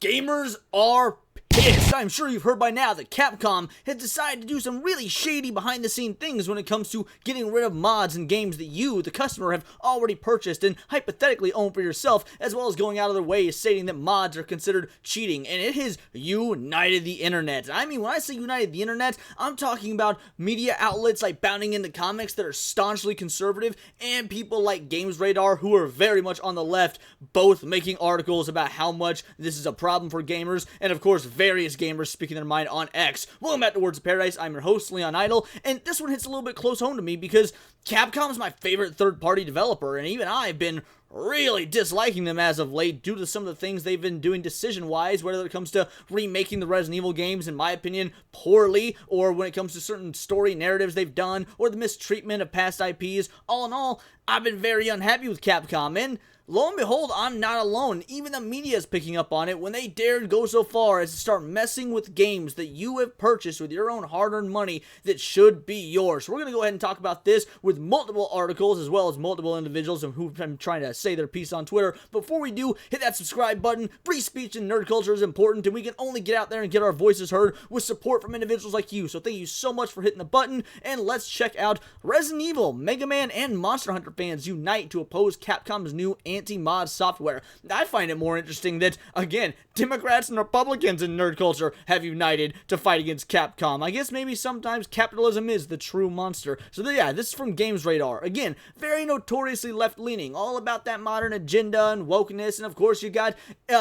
Gamers are pissed. I'm sure you've heard by now that Capcom has decided to do some really shady behind the scene things when it comes to getting rid of mods in games that you, the customer, have already purchased and hypothetically own for yourself, as well as going out of their way stating that mods are considered cheating, and it has united the internet. I mean, when I say united the internet, I'm talking about media outlets like Bounding Into Comics that are staunchly conservative, and people like Games Radar who are very much on the left, both making articles about how much this is a problem for gamers, and of course various gamers speaking their mind on X. Welcome back to Words of Paradise. I'm your host, Leon Idle, and this one hits a little bit close home to me because Capcom is my favorite third-party developer, and even I've been really disliking them as of late due to some of the things they've been doing decision-wise, whether it comes to remaking the Resident Evil games, in my opinion, poorly, or when it comes to certain story narratives they've done, or the mistreatment of past IPs. All in all, I've been very unhappy with Capcom, and lo and behold, I'm not alone. Even the media is picking up on it when they dared go so far as to start messing with games that you have purchased with your own hard-earned money that should be yours. So we're going to go ahead and talk about this with multiple articles as well as multiple individuals who've been trying to say their piece on Twitter. Before we do, hit that subscribe button. Free speech and nerd culture is important, and we can only get out there and get our voices heard with support from individuals like you. So thank you so much for hitting the button, and let's check out Resident Evil. Mega Man and Monster Hunter fans unite to oppose Capcom's new anti-mod software. I find it more interesting that, again, Democrats and Republicans in nerd culture have united to fight against Capcom. I guess maybe sometimes capitalism is the true monster. So yeah, this is from Games Radar. Again, very notoriously left-leaning, all about that modern agenda and wokeness, and of course you got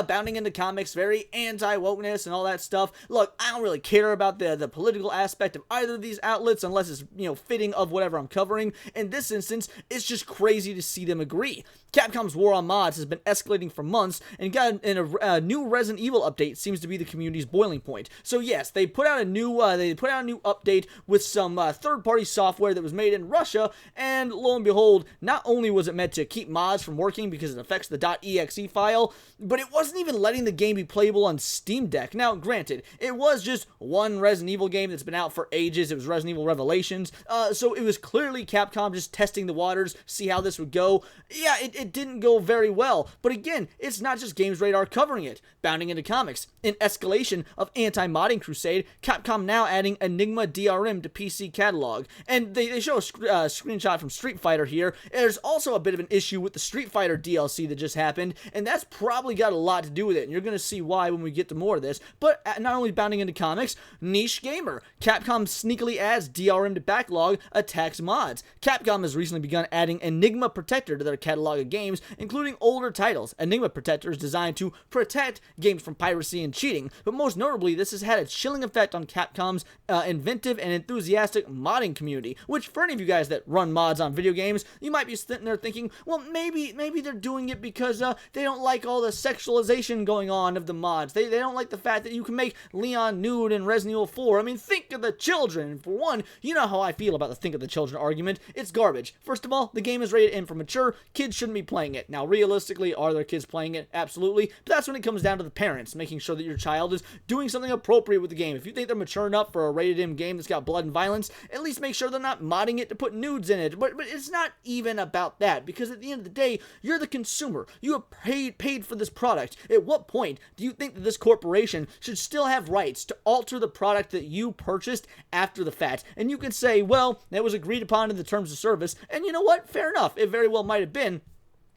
Bounding Into Comics, very anti-wokeness and all that stuff. Look, I don't really care about the political aspect of either of these outlets unless it's, fitting of whatever I'm covering. In this instance, it's just crazy to see them agree. Capcom's war on mods has been escalating for months, and a new Resident Evil update seems to be the community's boiling point. So yes, they put out a new update with some third-party software that was made in Russia, and lo and behold, not only was it meant to keep mods from working because it affects the .exe file, but it wasn't even letting the game be playable on Steam Deck. Now, granted, it was just one Resident Evil game that's been out for ages. It was Resident Evil Revelations, so it was clearly Capcom just testing the waters, see how this would go. Yeah, it didn't go very well, but again, it's not just Games Radar covering it. Bounding Into Comics, in escalation of anti-modding crusade, Capcom now adding Enigma DRM to PC catalog, and they show a screenshot from Street Fighter here. There's also a bit of an issue with the Street Fighter DLC that just happened, and that's probably got a lot to do with it, and you're going to see why when we get to more of this. But not only Bounding Into Comics, Niche Gamer, Capcom sneakily adds DRM to backlog, attacks mods. Capcom has recently begun adding Enigma Protector to their catalog of games, including older titles. Enigma Protector is designed to protect games from piracy and cheating, but most notably, this has had a chilling effect on Capcom's inventive and enthusiastic modding community, which for any of you guys that run mods on video games, you might be sitting there thinking, well, maybe they're doing it because they don't like all the sexualization going on of the mods. They don't like the fact that you can make Leon nude in Resident Evil 4. I mean, think of the children. For one, you know how I feel about the think of the children argument. It's garbage. First of all, the game is rated M for mature. Kids shouldn't be playing it. Now, realistically, are there kids playing it? Absolutely. But that's when it comes down to the parents, making sure that your child is doing something appropriate with the game. If you think they're mature enough for a rated M game that's got blood and violence, at least make sure they're not modding it to put nudes in it. But it's not even about that, because at the end of the day, you're the consumer. You have paid for this product. At what point do you think that this corporation should still have rights to alter the product that you purchased after the fact? And you can say, well, that was agreed upon in the terms of service, and you know what? Fair enough. It very well might have been.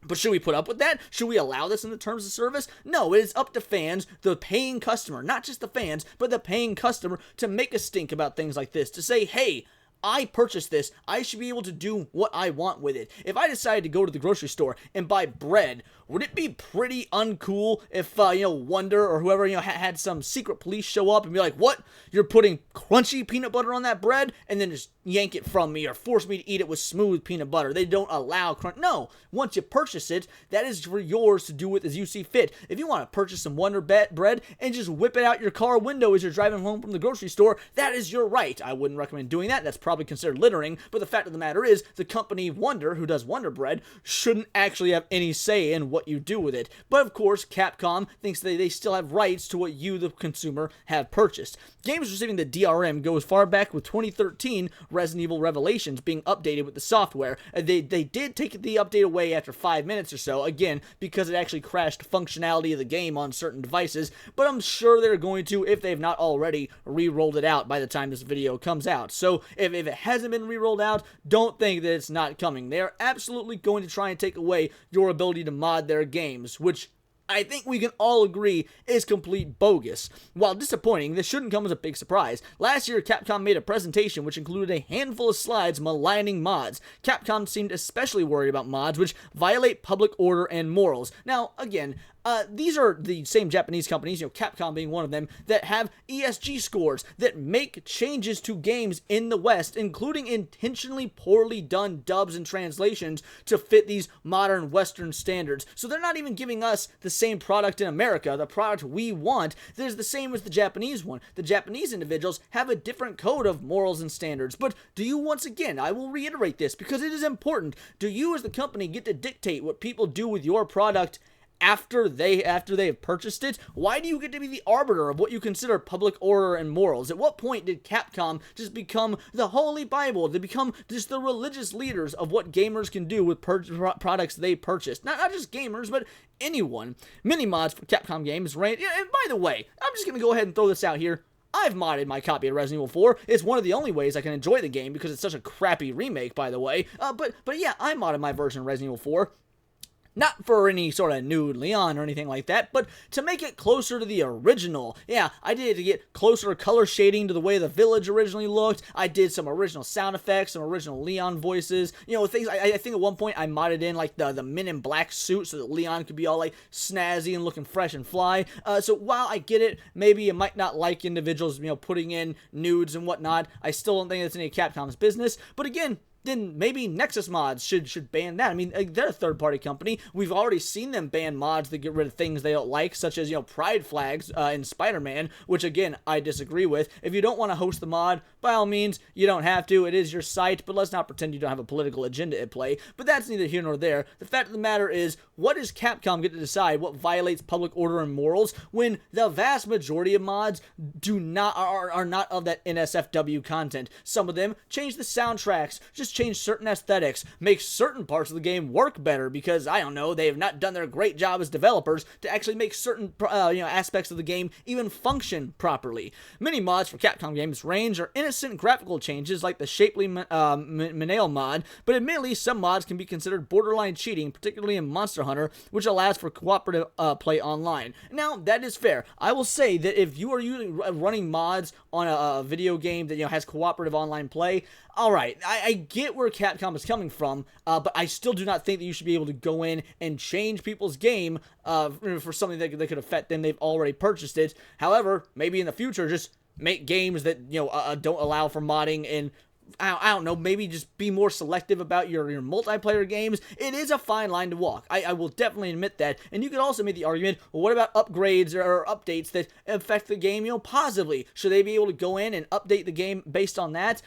But should we put up with that? Should we allow this in the terms of service? No, it is up to fans, the paying customer, not just the fans, but the paying customer, to make a stink about things like this, to say, hey, I purchased this, I should be able to do what I want with it. If I decided to go to the grocery store and buy bread, would it be pretty uncool if, Wonder or whoever, had some secret police show up and be like, what? You're putting crunchy peanut butter on that bread? And then just yank it from me or force me to eat it with smooth peanut butter. They don't allow crunch. No, once you purchase it, that is for yours to do with as you see fit. If you want to purchase some Wonder bread and just whip it out your car window as you're driving home from the grocery store, that is your right. I wouldn't recommend doing that. That's probably probably considered littering, but the fact of the matter is, the company Wonder, who does Wonder Bread, shouldn't actually have any say in what you do with it. But of course, Capcom thinks they still have rights to what you, the consumer, have purchased. Games receiving the DRM go as far back with 2013 Resident Evil Revelations being updated with the software. They did take the update away after 5 minutes or so, again, because it actually crashed functionality of the game on certain devices, but I'm sure they're going to, if they've not already, re-rolled it out by the time this video comes out. So if it hasn't been re-rolled out, don't think that it's not coming. They are absolutely going to try and take away your ability to mod their games, which I think we can all agree is complete bogus. While disappointing, this shouldn't come as a big surprise. Last year, Capcom made a presentation which included a handful of slides maligning mods. Capcom seemed especially worried about mods which violate public order and morals. Now, again, these are the same Japanese companies, Capcom being one of them, that have ESG scores that make changes to games in the West, including intentionally poorly done dubs and translations to fit these modern Western standards. So they're not even giving us the same product in America, the product we want. There's the same as the Japanese one. The Japanese individuals have a different code of morals and standards. But do you, once again, I will reiterate this because it is important, do you as the company get to dictate what people do with your product after they have purchased it? Why do you get to be the arbiter of what you consider public order and morals? At what point did Capcom just become the holy Bible? They become just the religious leaders of what gamers can do with products they purchased? Not just gamers, but anyone. Mini mods for Capcom games range. And by the way, I'm just gonna go ahead and throw this out here. I've modded my copy of Resident Evil 4. It's one of the only ways I can enjoy the game because it's such a crappy remake, by the way. But yeah, I modded my version of Resident Evil 4. Not for any sort of nude Leon or anything like that, but to make it closer to the original. Yeah, I did it to get closer color shading to the way the village originally looked. I did some original sound effects, some original Leon voices. Things, I think at one point I modded in like the Men in Black suit so that Leon could be all like snazzy and looking fresh and fly. So while I get it, maybe you might not like individuals, putting in nudes and whatnot, I still don't think it's any of Capcom's business. But again, then maybe Nexus Mods should ban that. I mean, they're a third-party company. We've already seen them ban mods that get rid of things they don't like, such as, pride flags in Spider-Man, which, again, I disagree with. If you don't want to host the mod, by all means, you don't have to. It is your site, but let's not pretend you don't have a political agenda at play. But that's neither here nor there. The fact of the matter is, what does Capcom get to decide what violates public order and morals when the vast majority of mods are not of that NSFW content? Some of them change the soundtracks, just change certain aesthetics, make certain parts of the game work better because, I don't know, they have not done their great job as developers to actually make certain aspects of the game even function properly. Many mods for Capcom games range are innocent graphical changes like the Shapely Menail mod, but admittedly some mods can be considered borderline cheating, particularly in Monster Hunter, which allows for cooperative play online. Now, that is fair. I will say that if you are running mods on a video game that has cooperative online play, alright, I get where Capcom is coming from, but I still do not think that you should be able to go in and change people's game for something that could affect them. They've already purchased it. However, maybe in the future, just make games that, don't allow for modding and I don't know, maybe just be more selective about your multiplayer games. It is a fine line to walk. I will definitely admit that. And you could also make the argument, well, what about upgrades or updates that affect the game, positively? Should they be able to go in and update the game based on that?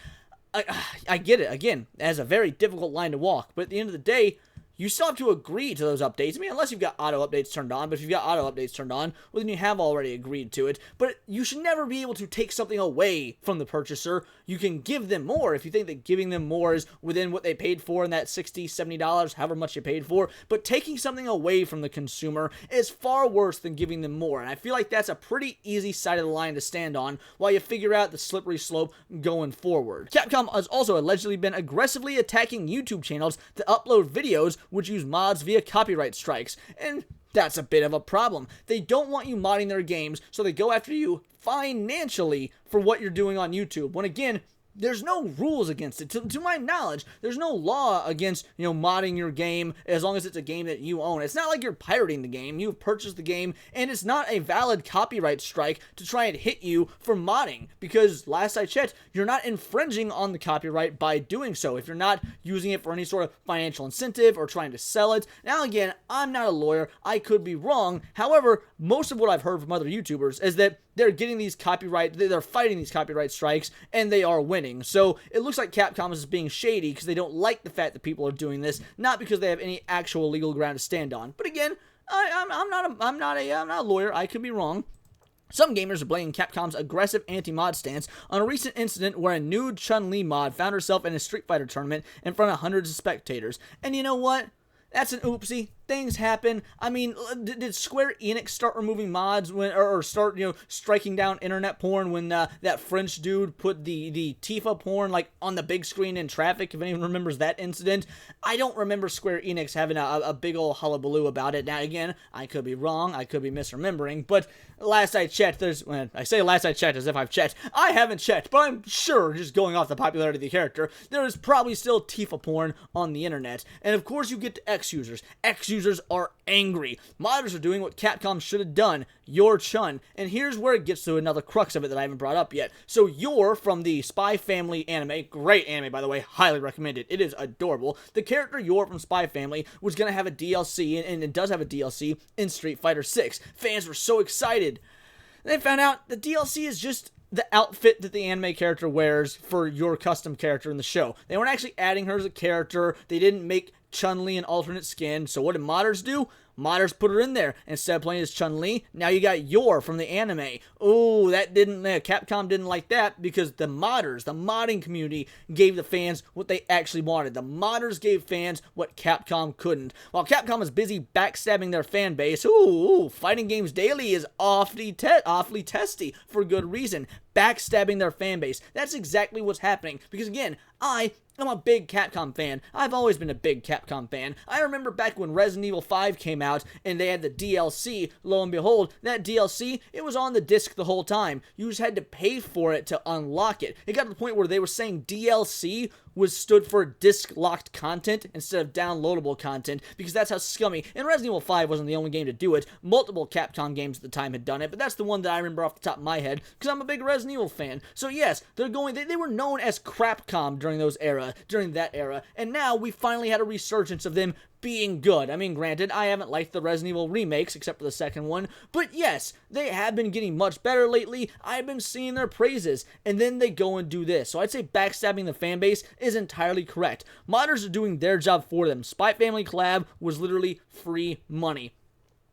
I get it. Again, as a very difficult line to walk. But at the end of the day, you still have to agree to those updates. I mean, unless you've got auto updates turned on, but if you've got auto updates turned on, well, then you have already agreed to it. But you should never be able to take something away from the purchaser. You can give them more if you think that giving them more is within what they paid for in that $60, $70, however much you paid for. But taking something away from the consumer is far worse than giving them more. And I feel like that's a pretty easy side of the line to stand on while you figure out the slippery slope going forward. Capcom has also allegedly been aggressively attacking YouTube channels that upload videos which use mods via copyright strikes, and that's a bit of a problem. They don't want you modding their games, so they go after you financially for what you're doing on YouTube, when again, there's no rules against it. To my knowledge, there's no law against, modding your game as long as it's a game that you own. It's not like you're pirating the game. You've purchased the game, and it's not a valid copyright strike to try and hit you for modding, because last I checked, you're not infringing on the copyright by doing so if you're not using it for any sort of financial incentive or trying to sell it. Now again, I'm not a lawyer. I could be wrong. However, most of what I've heard from other YouTubers is that they're getting these they're fighting these copyright strikes, and they are winning. beginning. So it looks like Capcom is being shady because they don't like the fact that people are doing this, not because they have any actual legal ground to stand on. But again, I'm not a lawyer. I could be wrong. Some gamers are blaming Capcom's aggressive anti-mod stance on a recent incident where a nude Chun-Li mod found herself in a Street Fighter tournament in front of hundreds of spectators. And you know what? That's an oopsie. Things happen. I mean, did Square Enix start removing mods or start, striking down internet porn when that French dude put the Tifa porn, like, on the big screen in traffic, if anyone remembers that incident? I don't remember Square Enix having a big old hullabaloo about it. Now, again, I could be wrong. I could be misremembering, but last I checked, I say last I checked as if I've checked. I haven't checked, but I'm sure, just going off the popularity of the character, there is probably still Tifa porn on the internet. And of course, you get to X users. X users are angry. Modders are doing what Capcom should have done. You're Chun. And here's where it gets to another crux of it that I haven't brought up yet. So You're from the Spy Family anime. Great anime, by the way. Highly recommended. It is adorable. The character You're from Spy Family was going to have a DLC, and it does have a DLC in Street Fighter 6. Fans were so excited. And they found out the DLC is just the outfit that the anime character wears for your custom character in the show. They weren't actually adding her as a character. They didn't make Chun-Li an alternate skin. So what did modders do? Modders put her in there. Instead of playing as Chun-Li, now you got Yor from the anime. Oh, Capcom didn't like that because the modders, the modding community, gave the fans what they actually wanted. The modders gave fans what Capcom couldn't. While Capcom is busy backstabbing their fan base, Fighting Games Daily is awfully testy for good reason. Backstabbing their fan base. That's exactly what's happening. Because again, I'm a big Capcom fan. I've always been a big Capcom fan. I remember back when Resident Evil 5 came out and they had the DLC. Lo and behold, that DLC, it was on the disc the whole time. You just had to pay for it to unlock it. It got to the point where they were saying DLC stood for disc-locked content instead of downloadable content, because that's how scummy. And Resident Evil 5 wasn't the only game to do it. Multiple Capcom games at the time had done it, but that's the one that I remember off the top of my head, because I'm a big Resident Evil fan. So yes, they were known as Crapcom during that era, and now we finally had a resurgence of them being good. I mean, granted, I haven't liked the Resident Evil remakes, except for the second one, but yes, they have been getting much better lately. I've been seeing their praises, and then they go and do this. So I'd say backstabbing the fan base is entirely correct. Modders are doing their job for them. Spy Family collab was literally free money.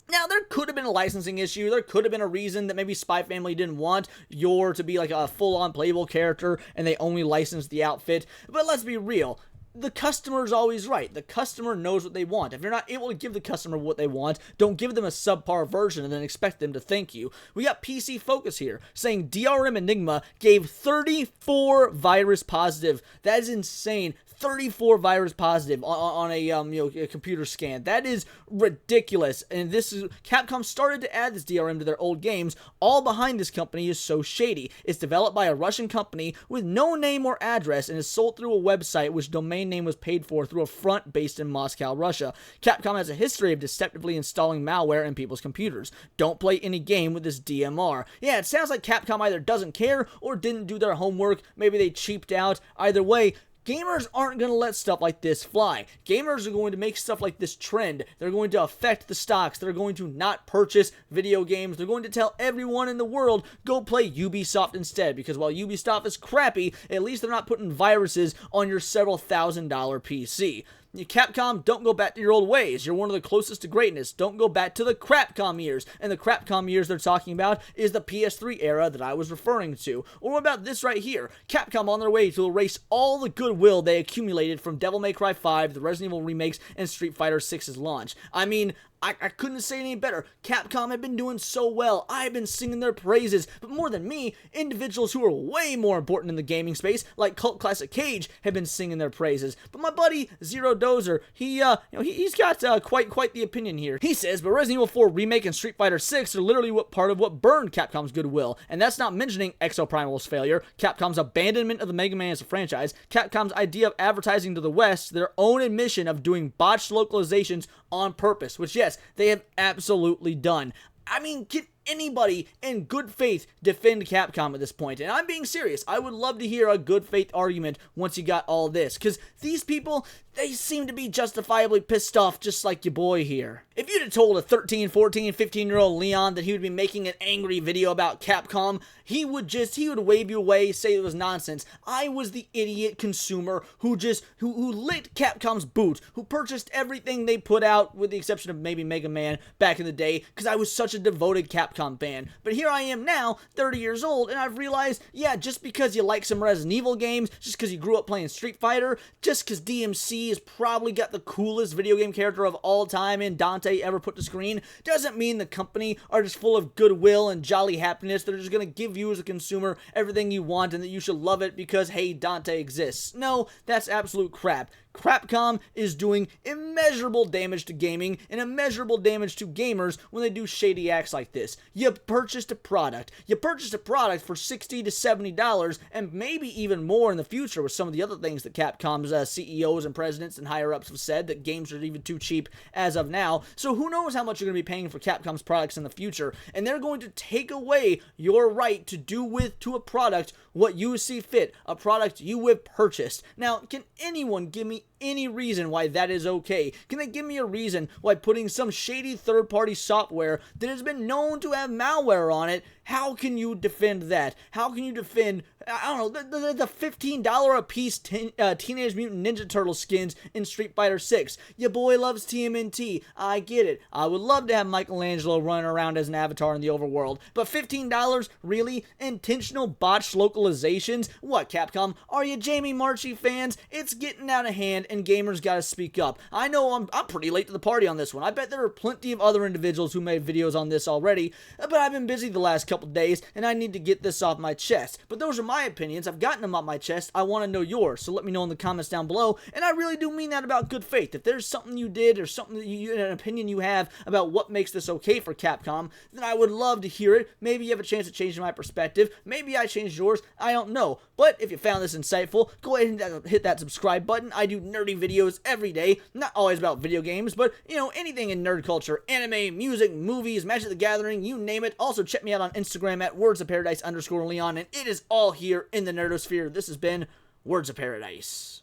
Now, there could have been a licensing issue. There could have been a reason that maybe Spy Family didn't want Yor to be like a full-on playable character, and they only licensed the outfit. But let's be real. The customer's always right. The customer knows what they want. If you're not able to give the customer what they want, don't give them a subpar version and then expect them to thank you. We got PC Focus here saying DRM Enigma gave 34 virus positive. That is insane. 34 virus positive on a computer scan. That is ridiculous. And Capcom started to add this DRM to their old games. All behind this company is so shady. It's developed by a Russian company with no name or address and is sold through a website which domain name was paid for through a front based in Moscow, Russia. Capcom has a history of deceptively installing malware in people's computers. Don't play any game with this DMR. Yeah, it sounds like Capcom either doesn't care or didn't do their homework. Maybe they cheaped out. Either way, gamers aren't going to let stuff like this fly. Gamers are going to make stuff like this trend. They're going to affect the stocks. They're going to not purchase video games. They're going to tell everyone in the world, go play Ubisoft instead. Because while Ubisoft is crappy, at least they're not putting viruses on your several $1,000 PC. Capcom, don't go back to your old ways. You're one of the closest to greatness. Don't go back to the Crapcom years. And the Crapcom years they're talking about is the PS3 era that I was referring to. Or what about this right here? Capcom on their way to erase all the goodwill they accumulated from Devil May Cry 5, the Resident Evil remakes, and Street Fighter 6's launch. I mean, I couldn't say any better. Capcom had been doing so well. I've been singing their praises. But more than me, individuals who are way more important in the gaming space, like Cult Classic Cage, have been singing their praises. But my buddy Zero Dozer, he's got quite the opinion here. He says, but Resident Evil 4 Remake and Street Fighter 6 are literally part of what burned Capcom's goodwill. And that's not mentioning Exoprimal's failure, Capcom's abandonment of the Mega Man as a franchise, Capcom's idea of advertising to the West, their own admission of doing botched localizations on purpose, which yes, they have absolutely done. I mean, anybody in good faith defend Capcom at this point? And I'm being serious. I would love to hear a good faith argument once you got all this, because these people, they seem to be justifiably pissed off just like your boy here. If you'd have told a 13, 14, 15-year-old Leon that he would be making an angry video about Capcom, he would wave you away, say it was nonsense. I was the idiot consumer who licked Capcom's boot, who purchased everything they put out, with the exception of maybe Mega Man back in the day, because I was such a devoted Capcom fan. But here I am now, 30 years old, and I've realized, yeah, just because you like some Resident Evil games, just because you grew up playing Street Fighter, just because DMC has probably got the coolest video game character of all time in Dante ever put to screen, doesn't mean the company are just full of goodwill and jolly happiness. They're just going to give you as a consumer everything you want and that you should love it because, hey, Dante exists. No, that's absolute crap. Capcom is doing immeasurable damage to gaming and immeasurable damage to gamers when they do shady acts like this. You purchased a product. You purchased a product for $60 to $70 and maybe even more in the future with some of the other things that Capcom's CEOs and presidents and higher-ups have said, that games are even too cheap as of now. So who knows how much you're going to be paying for Capcom's products in the future, and they're going to take away your right to do with to a product what you see fit, a product you have purchased. Now, can anyone give me any reason why that is okay? Can they give me a reason why putting some shady third-party software that has been known to have malware on it, how can you defend that? How can you defend, I don't know, the $15 a piece Teenage Mutant Ninja Turtle skins in Street Fighter 6? Your boy loves TMNT. I get it. I would love to have Michelangelo running around as an avatar in the overworld, but $15? Really? Intentional botched localizations? What, Capcom? Are you Jamie Marchi fans? It's getting out of hand, and gamers gotta speak up. I know I'm pretty late to the party on this one. I bet there are plenty of other individuals who made videos on this already, but I've been busy the last couple days, and I need to get this off my chest. But those are my opinions. I've gotten them off my chest. I want to know yours, so let me know in the comments down below, and I really do mean that about good faith. If there's something you did or something that an opinion you have about what makes this okay for Capcom, then I would love to hear it. Maybe you have a chance to change my perspective. Maybe I changed yours. I don't know. But if you found this insightful, go ahead and hit that subscribe button. I do nerdy videos every day, not always about video games, but, you know, anything in nerd culture, anime, music, movies, Magic the Gathering, you name it. Also, check me out on Instagram at wordsofparadise_Leon, and it is all here in the nerdosphere. This has been Words of Paradise.